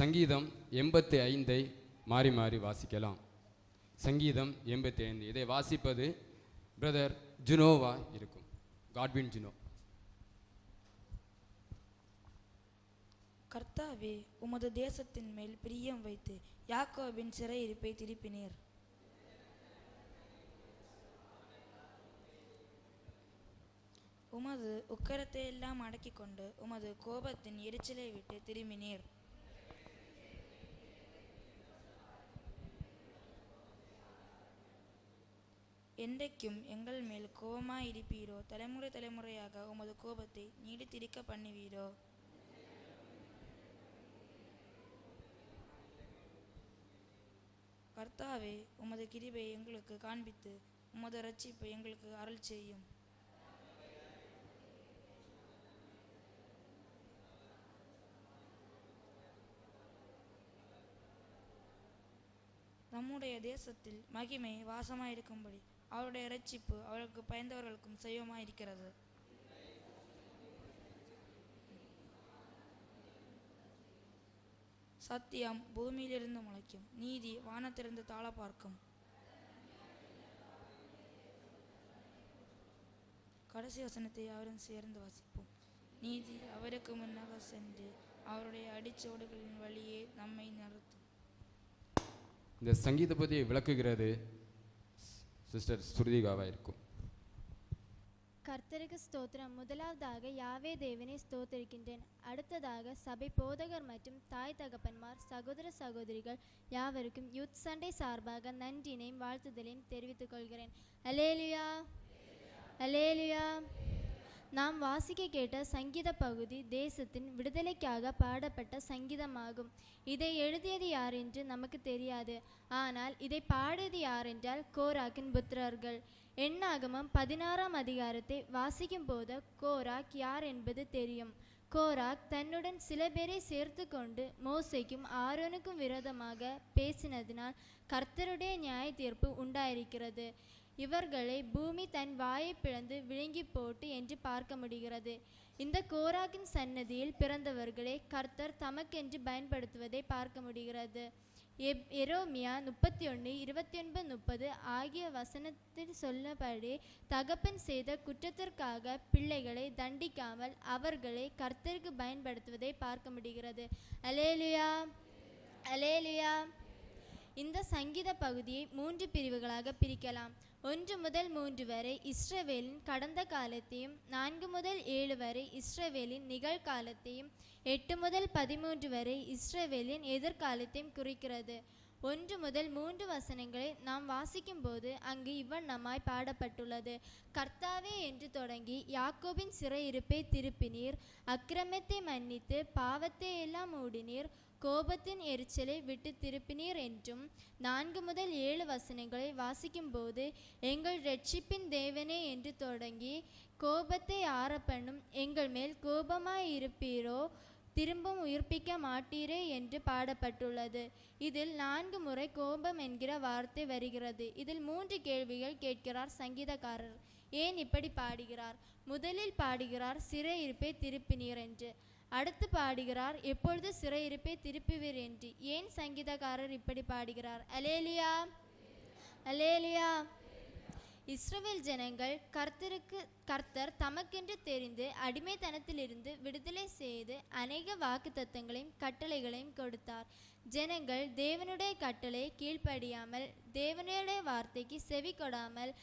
சங்கீதம் 85 மாறி மாறி வாசிக்கலாம். சங்கீதம் 85 இதை வாசிப்பது பிரதர் ஜுனோவா இருக்கும். Godwin Juno. கர்த்தாவே, உமது தேசத்தின் மேல் பிரியம் வைத்து யாக்கோபின் சிறையிருப்பை திருப்பினீர். உமது உக்கரத்தை எல்லாம் அடக்கிக் கொண்டு உமது கோபத்தின் எரிச்சலை விட்டு திரும்பினீர். என்றைக்கும் எங்கள் மேல் கோபமாயிருப்பீரோ? தலைமுறை தலைமுறையாக உமது கோபத்தை நீடித்திருக்க பண்ணுவீரோ? கர்த்தாவே, உமது கிருபை எங்களுக்கு காண்பித்து உமது இரட்சிப்பை எங்களுக்கு அருள் செய்யும். நம்முடைய தேசத்தில் மகிமை வாசமாயிருக்கும்படி அவருடைய இரட்சிப்பு அவருக்கு பயந்தவர்களுக்கும் செய்வமாயிருக்கிறது. சத்தியம் பூமியிலிருந்து முளைக்கும், நீதி வானத்திலிருந்து தாழ பார்க்கும். கடைசி வசனத்தை அவரும் சேர்ந்து வாசிப்போம். நீதி அவருக்கு முன்னாக சென்று அவருடைய அடிச்சோடுகளின் வழியே நம்மை நடத்தும். இந்த சங்கீத பகுதியை விளக்குகிறது சிஸ்டர் சுருதிகாவா இருக்கும். கர்த்தருக்கு ஸ்தோத்திரம். முதலாவதாக யாவே தேவனை ஸ்தோத்தரிக்கின்றேன். அடுத்ததாக சபை போதகர் மற்றும் தாய் தகப்பன்மார், சகோதர சகோதரிகள் யாவருக்கும் யூத் சண்டே சார்பாக நன்றினையும் வாழ்த்துதலையும் தெரிவித்துக் கொள்கிறேன். அல்லேலுயா, அல்லேலுயா. நாம் வாசிக்க கேட்ட சங்கீத பகுதி தேசத்தின் விடுதலைக்காக பாடப்பட்ட சங்கீதமாகும். இதை எழுதியது யார் என்று நமக்கு தெரியாது. ஆனால் இதை பாடியது யாரென்றால் கோராக்கின் புத்திரர்கள். எண்ணாகமம் 16ஆம் அதிகாரத்தை வாசிக்கும் போது கோராக் யார் என்பது தெரியும். கோராக் தன்னுடன் சில பேரை சேர்த்து கொண்டு மோசேக்கும் ஆரோனுக்கும் விரோதமாக பேசினதினால் கர்த்தருடைய நியாய தீர்ப்பு உண்டாயிருக்கிறது. இவர்களை பூமி தன் வாயை பிளந்து விழுங்கி போட்டு என்று பார்க்க முடிகிறது. இந்த கோராக்கின் சன்னதியில் பிறந்தவர்களை கர்த்தர் தமக்கென்று பயன்படுத்துவதை பார்க்க முடிகிறது. எரேமியா 31:29-30 ஆகிய வசனத்தில் சொல்லபடி தகப்பன் செய்த குற்றத்திற்காக பிள்ளைகளை தண்டிக்காமல் அவர்களை கர்த்தருக்கு பயன்படுத்துவதை பார்க்க முடிகிறது. அல்லேலுயா, அல்லேலுயா. இந்த சங்கீத பகுதியை 3 பிரிவுகளாக பிரிக்கலாம். 1 முதல் 3 வரை இஸ்ரவேலின் கடந்த காலத்தையும், 4 முதல் 7 வரை இஸ்ரவேலின் நிகழ்காலத்தையும், 8 முதல் 13 வரை இஸ்ரவேலின் எதிர்காலத்தையும் குறிக்கிறது. 1 முதல் 3 வசனங்களை நாம் வாசிக்கும் போது அங்கு இவ்வண்ணமாய் பாடப்பட்டுள்ளது. கர்த்தாவே என்று தொடங்கி யாக்கோபின் சிறையிருப்பை திருப்பினீர், அக்கிரமத்தை மன்னித்து பாவத்தை எல்லாம் மூடினீர், கோபத்தின் எரிச்சலை விட்டு திருப்பினீர் என்றும் 4 முதல் 7 வசனங்களை வாசிக்கும் போது எங்கள் இரட்சிப்பின் தேவனே என்று தொடங்கி கோபத்தை ஆறப்பண்ணும், எங்கள் மேல் கோபமாயிருப்பீரோ, திரும்பவும் உயிர்ப்பிக்க மாட்டீரே என்று பாடப்பட்டுள்ளது. இதில் 4 முறை கோபம் என்கிற வார்த்தை வருகிறது. இதில் 3 கேள்விகள் கேட்கிறார் சங்கீதக்காரர். ஏன் இப்படி பாடுகிறார்? முதலில் பாடுகிறார் சிறையிருப்பை திருப்பினீர் என்று. அடுத்து பாடுகிறார் எப்பொழுது சிறையிருப்பை திருப்புவீர் என்று. ஏன் சங்கீதக்காரர் இப்படி பாடுகிறார்? அல்லேலுயா, அல்லேலுயா. இஸ்ரவேல் ஜனங்கள் கர்த்தர் தமக்கென்று தெரிந்து அடிமைத்தனத்திலிருந்து விடுதலை செய்து அநேக வாக்குத்தத்தங்களையும் கட்டளைகளையும் கொடுத்தார். ஜனங்கள் தேவனுடைய கட்டளை கீழ்ப்படியாமல் தேவனுடைய வார்த்தைக்கு செவி கொடாமல்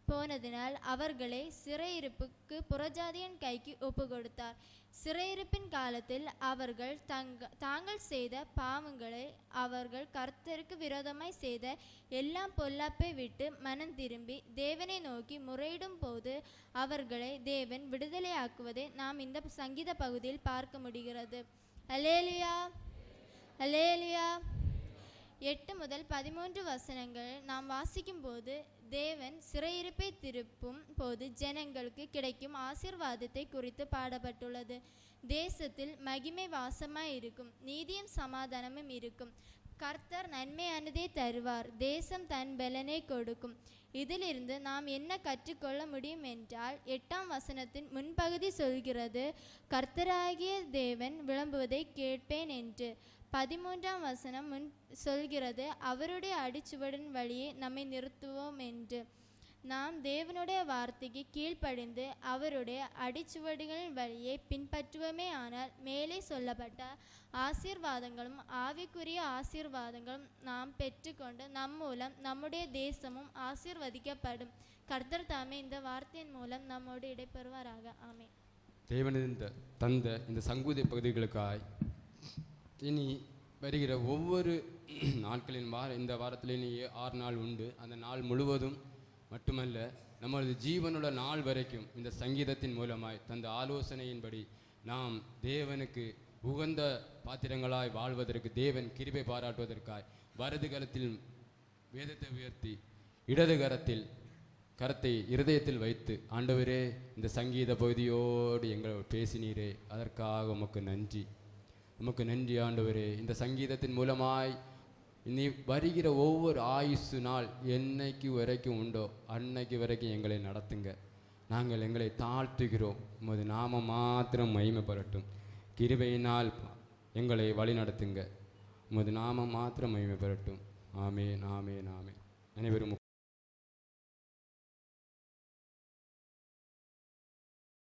போனதினால் அவர்களை சிறையிருப்புக்கு புறஜாதியின் கைக்கு ஒப்பு கொடுத்தார். சிறையிருப்பின் காலத்தில் அவர்கள் தாங்கள் செய்த பாவங்களை, அவர்கள் கர்த்தருக்கு விரோதமாய் செய்த எல்லா பொல்லாப்பை விட்டு மனம் திரும்பி தேவனை நோக்கி முறையிடும் போது அவர்களை தேவன் விடுதலையாக்குவதை நாம் இந்த சங்கீத பகுதியில் பார்க்க முடிகிறது. அல்லேலுயா, அல்லேலுயா. 8 முதல் 13 வசனங்கள் நாம் வாசிக்கும் போது தேவன் சிறையிருப்பை திருப்பும் போது ஜனங்களுக்கு கிடைக்கும் ஆசீர்வாதத்தை குறித்து பாடப்பட்டுள்ளது. தேசத்தில் மகிமை வாசமாய் இருக்கும், நீதியும் சமாதானமும் இருக்கும். கர்த்தர் நன்மையானதே தருவார், தேசம் தன் பலனை கொடுக்கும். இதிலிருந்து நாம் என்ன கற்றுக்கொள்ள முடியும் என்றால் 8ஆம் வசனத்தின் முன்பகுதி சொல்கிறது, கர்த்தராகிய தேவன் விளம்புவதை கேட்பேன் என்று. 13ஆம் வசனம் முன் சொல்கிறது, அவருடைய அடிச்சுவடின் வழியே நம்மை நிறுத்துவோம் என்று. நாம் தேவனுடைய வார்த்தைக்கு கீழ்ப்படிந்து அவருடைய அடிச்சுவடுகளின் வழியை பின்பற்றுவோமே ஆனால் மேலே சொல்லப்பட்ட ஆசீர்வாதங்களும் ஆவிக்குரிய ஆசீர்வாதங்களும் நாம் பெற்றுக்கொண்டு நம் மூலம் நம்முடைய தேசமும் ஆசீர்வதிக்கப்படும். கர்த்தர் தாமே இந்த வார்த்தையின் மூலம் நம்மோடு இடைபெறுவாராக. ஆமென். தேவனின் தந்த இந்த சங்கூத பகுதிகளுக்காய் இனி வருகிற ஒவ்வொரு நாட்களின் இந்த வாரத்தில் இனி 6 நாள் உண்டு. அந்த நாள் முழுவதும் மட்டுமல்ல, நமது ஜீவனுள்ள நாள் வரைக்கும் இந்த சங்கீதத்தின் மூலமாய் தந்த ஆலோசனையின்படி நாம் தேவனுக்கு உகந்த பாத்திரங்களாய் வாழ்வதற்கு, தேவன் கிருபை பாராட்டுவதற்காய் வலது கரத்தில் வேதத்தை உயர்த்தி இடது கரத்தை இருதயத்தில் வைத்து, ஆண்டவரே இந்த சங்கீத பகுதியோடு எங்களோடு பேசினீரே, அதற்காக உமக்கு நன்றி. உமக்கு நன்றி ஆண்டவரே. இந்த சங்கீதத்தின் மூலமாய் நீ வருகிற ஒவ்வொரு ஆயுசு நாள் என்னைக்கு வரைக்கும் உண்டோ அன்னைக்கு வரைக்கும் எங்களை நடத்துங்க. நாங்கள் எங்களை தாழ்த்துகிறோம். உமது நாமம் மாத்திரம் மகிமைப்படட்டும். கிருபையினால் எங்களை வழி நடத்துங்க. உமது நாமம் மாத்திரம் மகிமைப்படட்டும். ஆமென், ஆமென், ஆமென். அனைவரும்